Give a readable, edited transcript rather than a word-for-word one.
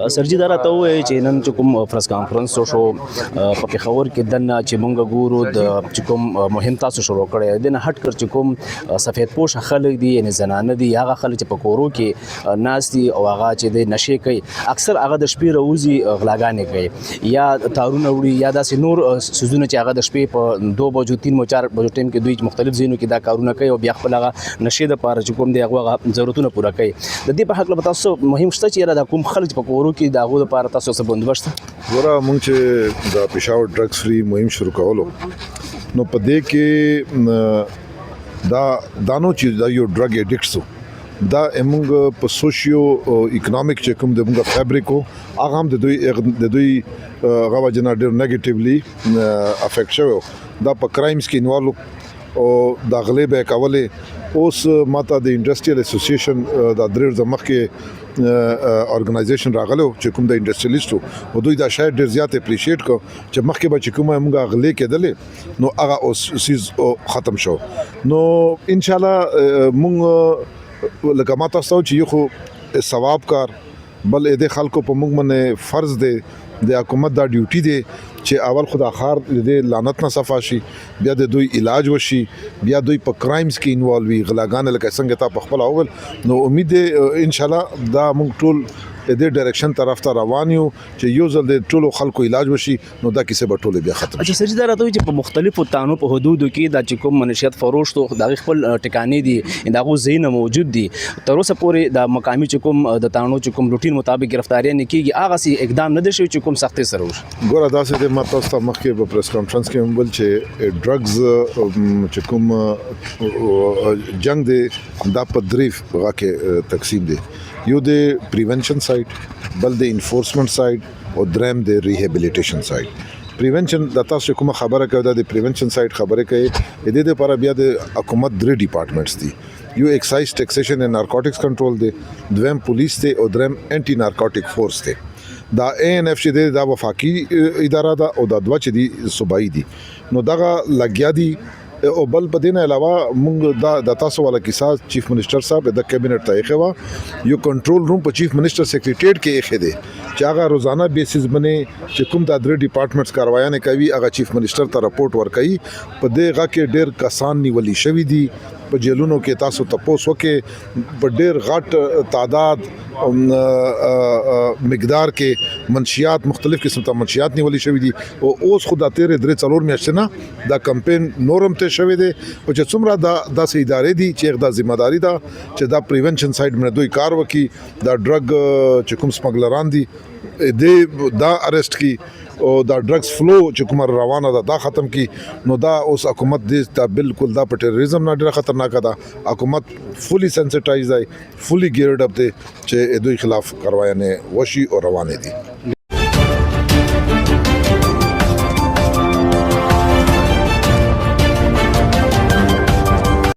سرجي دا راته ووایي چې نن چې کوم پریس کانفرنس شو په پېښور کې دننه چې موږ ګورو د چې کوم مهم تاسو شروع کړی دی نه هټ کر چې کوم سفید پوش خلک دي یعنې زنانه دي هغه خلک چې په کورو کې ناست دي او هغه چې د نشې کوي اکثر هغه د شپې راوځي غلاګانې کوي یا تارونه وړي یا داسې نور څیزونه چې هغه د شپې په 2 بجو 3 بجو 4 بجو ټایم کې دوی مختلف ځایونو کې دا کارونه کوي او بیا خپل هغه نشې دپاره چې کوم دی هغه ضرورتونه پوره کوي د دې په هکله به تاسو مهم شته چې یاره دا کوم خلک په کورو کې د هغو دپاره تاسو څه بندوبست ګوره مونږ چې د پېښور ډرګس فری مهم شروع کولو نو په دې کې دا نو چې دا یو ډرګ ایډکټ سو دا موږ په سوشیو اکنامک چې کوم د موږ فیبریکو هغه هم د دوی هغه وجه نه ډېر نیګیټیولی افیکټ شوی دا په کرایمز کې انوالو او دا غلې به کولې اوس ماته د انډسټریل اسوسییشن د درې مخکې ارګنایزیشن راغلو چې کوم د انډسټریالیستو او دوی دا شاید ډېر زیات اپریشیټ کو چې مخکې به چې کومه موږ غلې کېدلې نو هغه اوس سیز ختم شو نو ان شاء الله موږ لکه ما تاسو چې یو خو ثواب کار بل دې خلکو په موږ باندې فرض دی د حکومت دا ډیوټي دی چې اول خدا خار د لعنت نه صفا شي بیا د دوی علاج وشي بیا دوی په کرایمز کې انوالو وي غلاګانې لکه څنګه تا په خپل اول نو امید دی ان شاء الله دا موږ ټول د دې ډایرکشن طرف ته روان یو چې یو ځل د ټولو خلکو علاج وشي نو دا کیسه به ټوله بیا ختم شي. اچھا سرجي دا راته وایي چې په مختلفو تانو په حدودو کې دا چې کوم منشیات فروش تو د هغې خپل ټکانې دي د هغو ځایونه موجود دي تر اوسه پورې د مقامي چې کوم د تانو چې کوم روټین مطابق گرفتاریان نه کېږي هغسې اقدام نه دی شوی چې کوم سختۍ سره وشي. ګوره داسې دی ما تاسو ته مخکې په پریس کانفرنس کې هم ویل چې ډرګز چې کوم جنگ دی دا په درې هغه کې تقسیم دی یو د پریونشن سایډ بل د انفورسمنٹ سایډ او دریم د ریهابیلیټیشن سایډ پریونشن د تاسو کومه خبره کوي د پریونشن سایډ خبره کوي د دې لپاره بیا د حکومت درې ډپارټمنټس دي یو ایکسایز ټیکسیشن اینڈ نارکوټکس کنټرول دی دویم پولیس دی او دریم انټي نارکوټک فورس دی دا ANF چې دا وفاقي اداره ده او دا دوه چې دي صوبایي دي نو دغه لګیا دي او بل په دې نه علاوه موږ د تاسو والا کیسه چیف منسٹر صاحب د کابینټ ته ایښی یو کنټرول روم په چیف منسٹر سیکریټریټ کې ایښی دی چې هغه روزانه بیسز باندې چې کوم د درې ډپارټمنټس کاروایانې کوي هغه چیف منسٹر ته راپورټ ورکوي په دې هغه کې ډېر کسان نیولي شوي دي په جیلونو کې تاسو تپوس وکړئ په ډېر غټ تعداد مقدار کې منشیات مختلف قسم ته منشیات نیولي شوي دي او اوس خو دا تیرې 3-4 میاشتې نه دا کمپین نورم ته شوی دی او چې څومره داسې ادارې دي چې دا ذمہ داری ده چې دا پریونشن سایډ باندې دوی کار وکړي دا ډرګ چې کوم سمګلران دي دا اریسټ کی او دا ډرګز فلو چې کومه روانه ده دا ختم کی نو دا اوس حکومت دې ته بالکل دا په ټیرریزم نه ډېره خطرناکه ده حکومت فلی سینسټایز دی فلی ګیئرډ اپ دی چې دوی خلاف کاروایانې وشي او روانې دي.